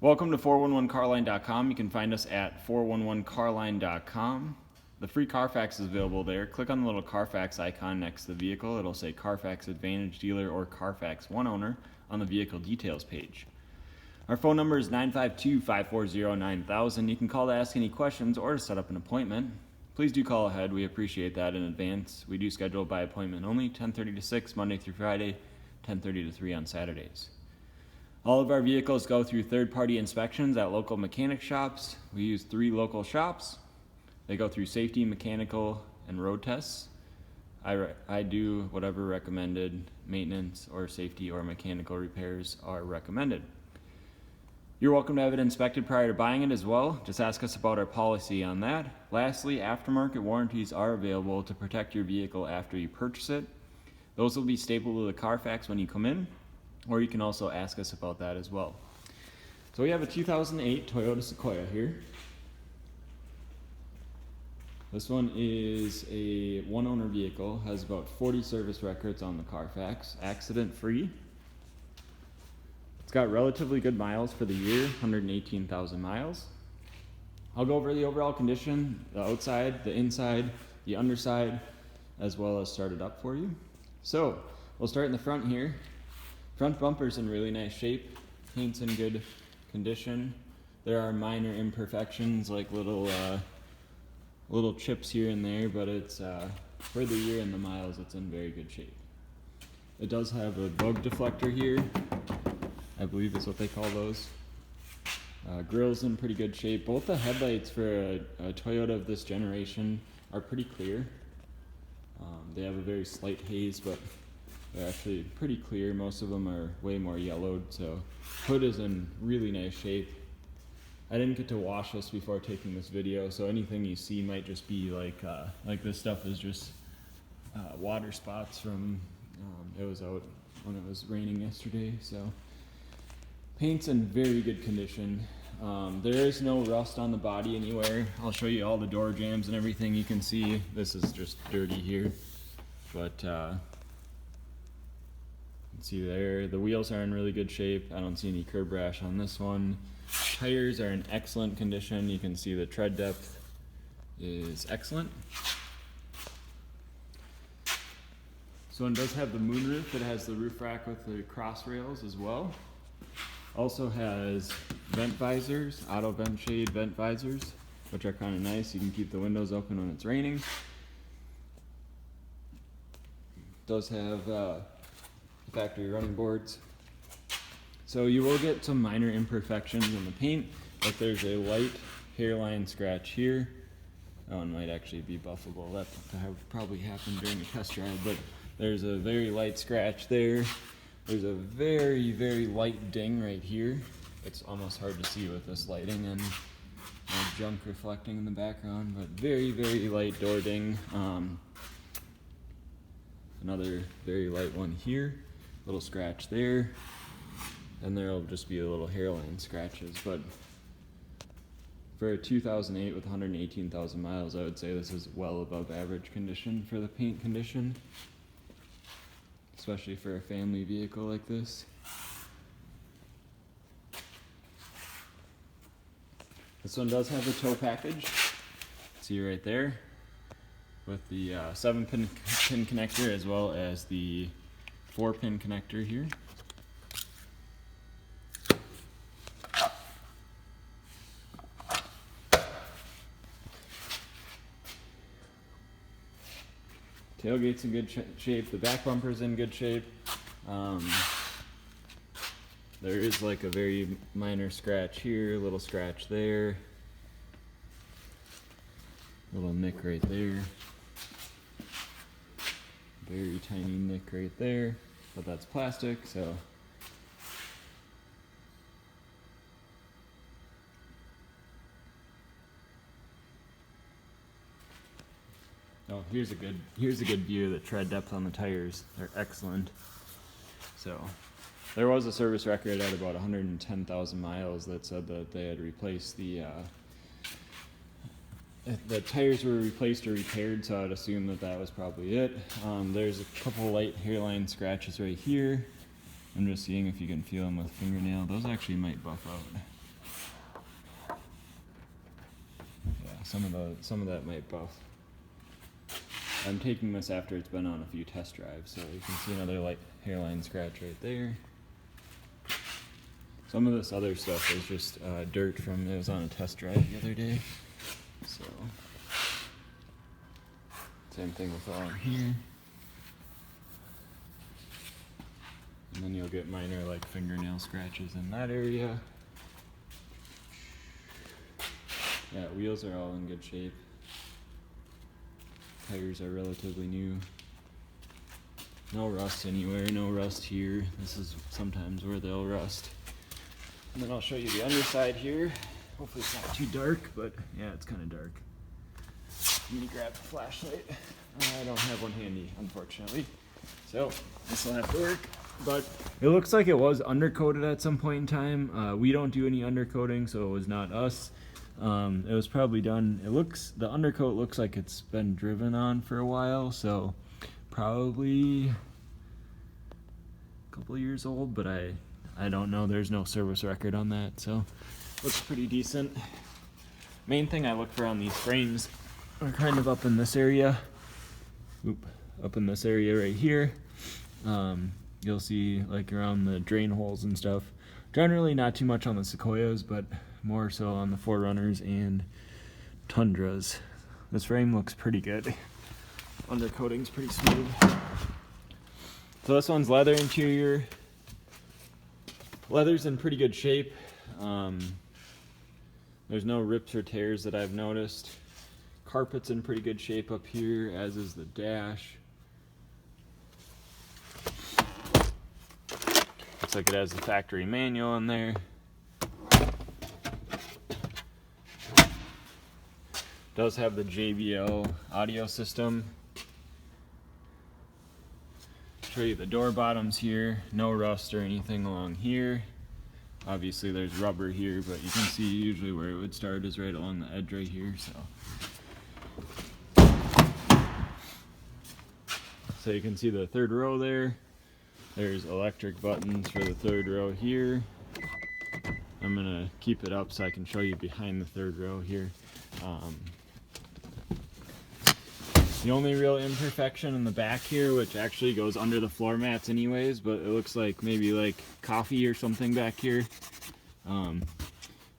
Welcome to 411carline.com. You can find us at 411carline.com. The free Carfax is available there. Click on the little Carfax icon next to the vehicle. It'll say Carfax Advantage Dealer or Carfax One Owner on the vehicle details page. Our phone number is 952-540-9000. You can call to ask any questions or to set up an appointment. Please do call ahead. We appreciate that in advance. We do schedule by appointment only, 10:30 to 6 Monday through Friday, 10:30 to 3 on Saturdays. All of our vehicles go through third-party inspections at local mechanic shops. We use 3 local shops. They go through safety, mechanical, and road tests. I do whatever recommended maintenance or safety or mechanical repairs are recommended. You're welcome to have it inspected prior to buying it as well. Just ask us about our policy on that. Lastly, aftermarket warranties are available to protect your vehicle after you purchase it. Those will be stapled to the Carfax when you come in, or you can also ask us about that as well. So we have a 2008 Toyota Sequoia here. This one is a one-owner vehicle, has about 40 service records on the Carfax, accident-free. It's got relatively good miles for the year, 118,000 miles. I'll go over the overall condition, the outside, the inside, the underside, as well as start it up for you. So, we'll start in the front here. Front bumper's in really nice shape, paint's in good condition. There are minor imperfections like little chips here and there, but it's for the year and the miles, it's in very good shape. It does have a bug deflector here, I believe is what they call those. Grill's in pretty good shape. Both the headlights for a Toyota of this generation are pretty clear. They have a very slight haze, but they're actually pretty clear. Most of them are way more yellowed, so hood is in really nice shape. I didn't get to wash this before taking this video, so anything you see might just be like this stuff is just water spots from, it was out when it was raining yesterday, so. Paint's in very good condition. There is no rust on the body anywhere. I'll show you all the door jambs and everything. You can see this is just dirty here, but you can see there the wheels are in really good shape. I don't see any curb rash on this one. Tires are in excellent condition. You can see the tread depth is excellent. This one does have the moonroof. It has the roof rack with the cross rails as well. Also has vent visors, auto vent shade vent visors, which are kind of nice. You can keep the windows open when it's raining. Does have factory running boards. So you will get some minor imperfections in the paint, like there's a light hairline scratch here. That one might actually be buffable. That probably happened during a test drive, but there's a very light scratch there. There's a very, very light ding right here. It's almost hard to see with this lighting and junk reflecting in the background, but very, very light door ding. Another very light one here, little scratch there, and there'll just be a little hairline scratches. But for a 2008 with 118,000 miles, I would say this is well above average condition for the paint condition, especially for a family vehicle like this. This one does have the tow package. See right there, with the 7-pin connector as well as the 4-pin connector here. Tailgate's in good shape. The back bumper's in good shape. There is like a very minor scratch here, a little scratch there, little nick right there, very tiny nick right there, but that's plastic, so. Oh, here's a good view of the tread depth on the tires. They're excellent. So there was a service record at about 110,000 miles that said that they had replaced the tires were replaced or repaired, so I'd assume that that was probably it. There's a couple light hairline scratches right here. I'm just seeing if you can feel them with fingernail. Those actually might buff out. Yeah, some of that might buff. I'm taking this after it's been on a few test drives, so you can see another light hairline scratch right there. Some of this other stuff is just dirt from, it was on a test drive the other day. So, same thing with along here. And then you'll get minor like fingernail scratches in that area. Yeah, wheels are all in good shape. Tires are relatively new. No rust anywhere, no rust here. This is sometimes where they'll rust. And then I'll show you the underside here. Hopefully it's not too dark, but yeah, it's kind of dark. Let me grab the flashlight. I don't have one handy, unfortunately. So this will have to work. But it looks like it was undercoated at some point in time. We don't do any undercoating, so it was not us. It was probably done, the undercoat looks like it's been driven on for a while, so probably a couple of years old, but I don't know, there's no service record on that, so looks pretty decent. Main thing I look for on these frames are kind of up in this area. Up in this area right here. You'll see like around the drain holes and stuff. Generally not too much on the Sequoias, but more so on the Forerunners and Tundras. This frame looks pretty good. Undercoating's pretty smooth. So this one's leather interior. Leather's in pretty good shape. There's no rips or tears that I've noticed. Carpet's in pretty good shape up here, as is the dash. Looks like it has the factory manual in there. Does have the JBL audio system. Show you the door bottoms here. No rust or anything along here. Obviously there's rubber here, but you can see usually where it would start is right along the edge right here. So you can see the third row there. There's electric buttons for the third row here. I'm gonna keep it up so I can show you behind the third row here. The only real imperfection in the back here, which actually goes under the floor mats anyways, but it looks like maybe like coffee or something back here. It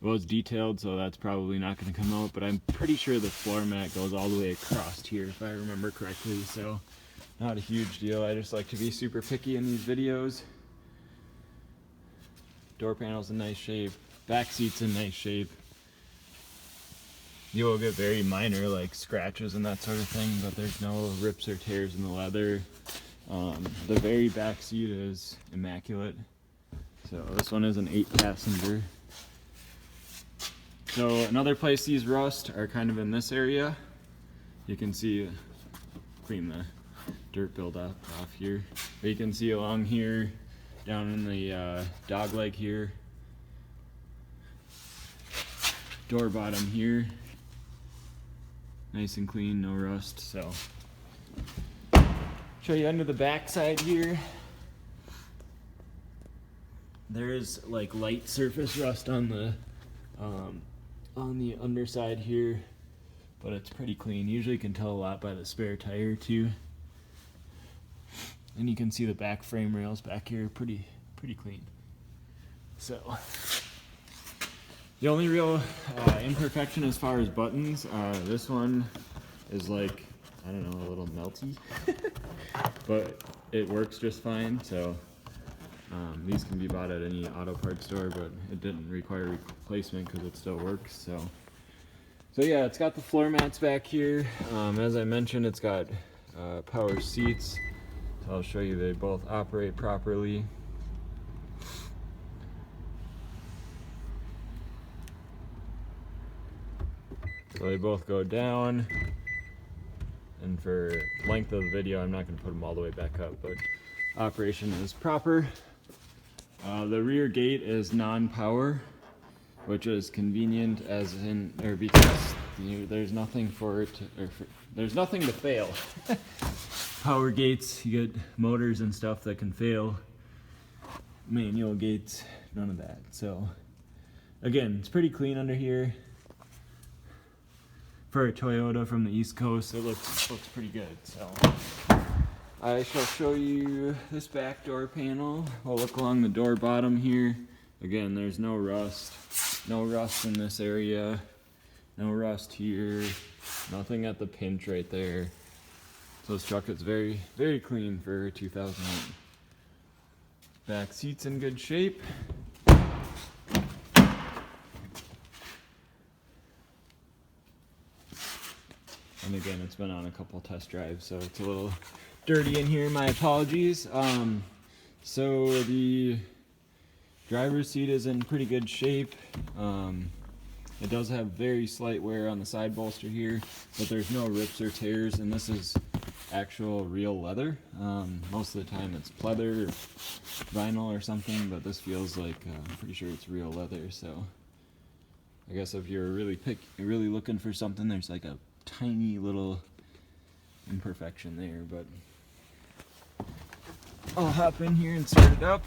was detailed, so that's probably not going to come out, but I'm pretty sure the floor mat goes all the way across here if I remember correctly, so not a huge deal. I just like to be super picky in these videos. Door panel's in nice shape, back seat's in nice shape. You will get very minor like scratches and that sort of thing, but there's no rips or tears in the leather. The very back seat is immaculate. So this one is an 8-passenger. So another place these rust are kind of in this area. You can see, clean the dirt buildup off here. But you can see along here, down in the dog leg here. Door bottom here. Nice and clean, no rust. So, show you under the back side here. There is like light surface rust on the underside here, but it's pretty clean. Usually you can tell a lot by the spare tire too. And you can see the back frame rails back here, pretty clean. So. The only real imperfection as far as buttons, this one is like, I don't know, a little melty, but it works just fine. So these can be bought at any auto parts store, but it didn't require replacement because it still works. So yeah, it's got the floor mats back here. As I mentioned, it's got power seats. So I'll show you they both operate properly. So they both go down, and for length of the video I'm not going to put them all the way back up, but operation is proper. The rear gate is non-power, which is convenient as in, or because there's nothing for it, there's nothing to fail. Power gates, you get motors and stuff that can fail. Manual gates, none of that. So again, it's pretty clean under here. For a Toyota from the East Coast, it looks pretty good. So I shall show you this back door panel. I'll look along the door bottom here. Again, there's no rust. No rust in this area. No rust here. Nothing at the pinch right there. So this truck is very, very clean for 2008. Back seat's in good shape. And again, it's been on a couple test drives, so it's a little dirty in here. My apologies. So the driver's seat is in pretty good shape. It does have very slight wear on the side bolster here, but there's no rips or tears, and this is actual real leather. Most of the time it's pleather or vinyl or something, but this feels like I'm pretty sure it's real leather. So I guess if you're really looking for something, there's like a tiny little imperfection there, but I'll hop in here and start it up.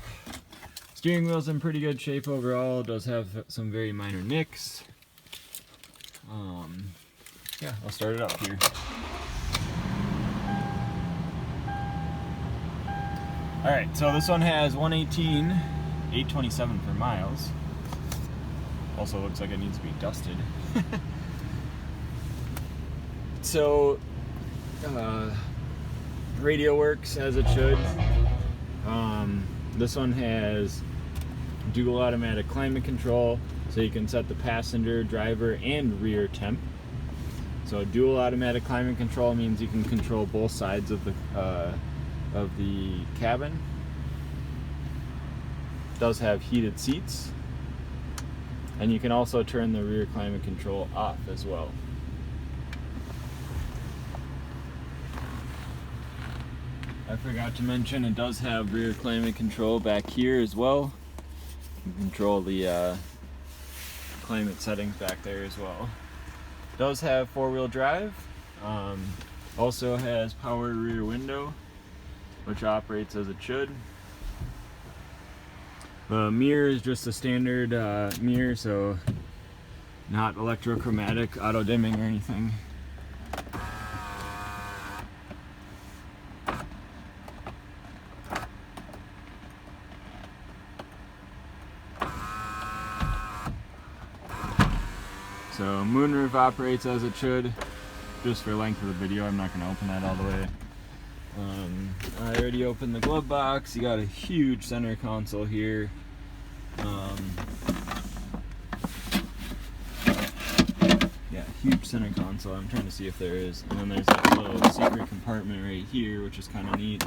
Steering wheel's in pretty good shape overall. It does have some very minor nicks. Yeah, I'll start it up here. Alright, so this one has 118, 827 per miles. Also looks like it needs to be dusted. So, radio works as it should. This one has dual automatic climate control, so you can set the passenger, driver, and rear temp. So dual automatic climate control means you can control both sides of the cabin. It does have heated seats, and you can also turn the rear climate control off as well. I forgot to mention it does have rear climate control back here as well. You can control the climate settings back there as well. It does have four-wheel drive. Also has power rear window, which operates as it should. The mirror is just a standard mirror, so not electrochromatic, auto dimming or anything. So moonroof operates as it should. Just for length of the video, I'm not going to open that all the way. I already opened the glove box. You got a huge center console here. Yeah, huge center console. I'm trying to see if there is. And then there's like a little secret compartment right here, which is kind of neat.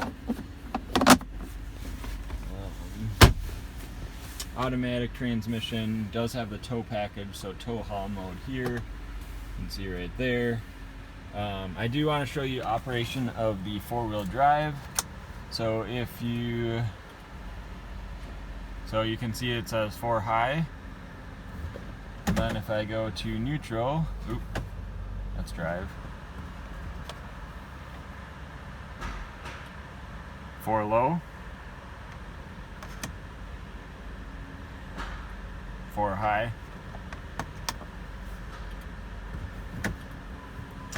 Automatic transmission, does have the tow package, so tow haul mode here. You can see right there. I do want to show you operation of the four-wheel drive. So you can see it says 4 high. And then if I go to neutral, let's drive. 4 low. 4 high.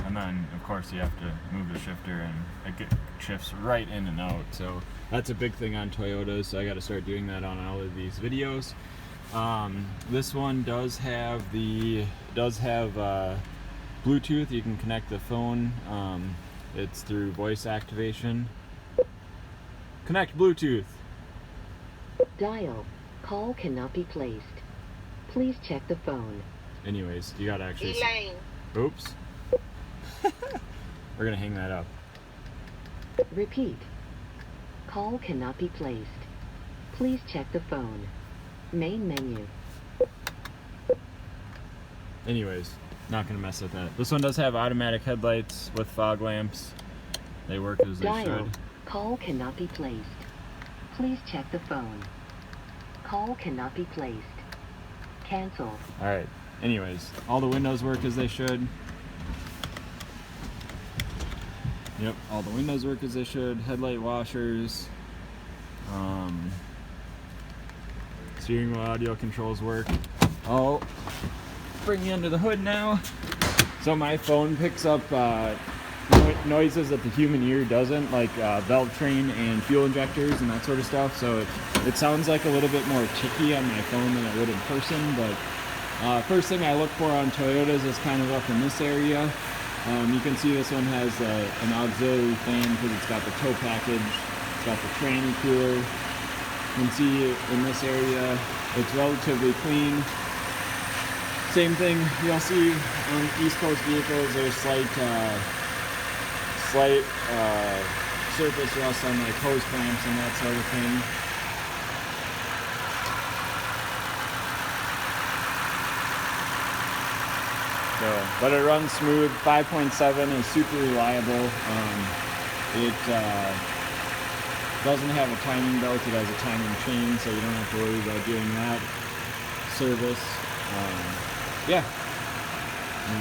And then, of course, you have to move the shifter and it shifts right in and out. So that's a big thing on Toyotas, so I got to start doing that on all of these videos. This one does have Bluetooth. You can connect the phone. It's through voice activation. Connect Bluetooth. Dial. Call cannot be placed. Please check the phone. Anyways, you gotta actually. Elaine. Oops. We're gonna hang that up. Repeat. Call cannot be placed. Please check the phone. Main menu. Anyways, not gonna mess with that. This one does have automatic headlights with fog lamps. They work as they Dial. should. Call cannot be placed. Please check the phone. Call cannot be placed. Cancel. Alright, anyways, all the windows work as they should. Yep, all the windows work as they should. Headlight washers. Steering wheel audio controls work. I'll bring you under the hood now. So my phone picks up noises that the human ear doesn't, like valve train and fuel injectors and that sort of stuff. So it sounds like a little bit more ticky on my phone than it would in person. But first thing I look for on Toyotas is kind of up in this area. You can see this one has an auxiliary fan because it's got the tow package. It's got the tranny cooler. You can see in this area it's relatively clean. Same thing you'll see on East Coast vehicles. There's slight surface rust on like hose clamps and that sort of thing. So, but it runs smooth. 5.7 is super reliable. It doesn't have a timing belt. It has a timing chain, so you don't have to worry about doing that service. Yeah,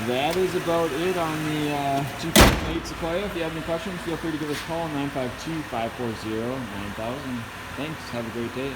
that is about it on the 2008 Sequoia. If you have any questions, feel free to give us a call, 952-540-9000. Thanks. Have a great day.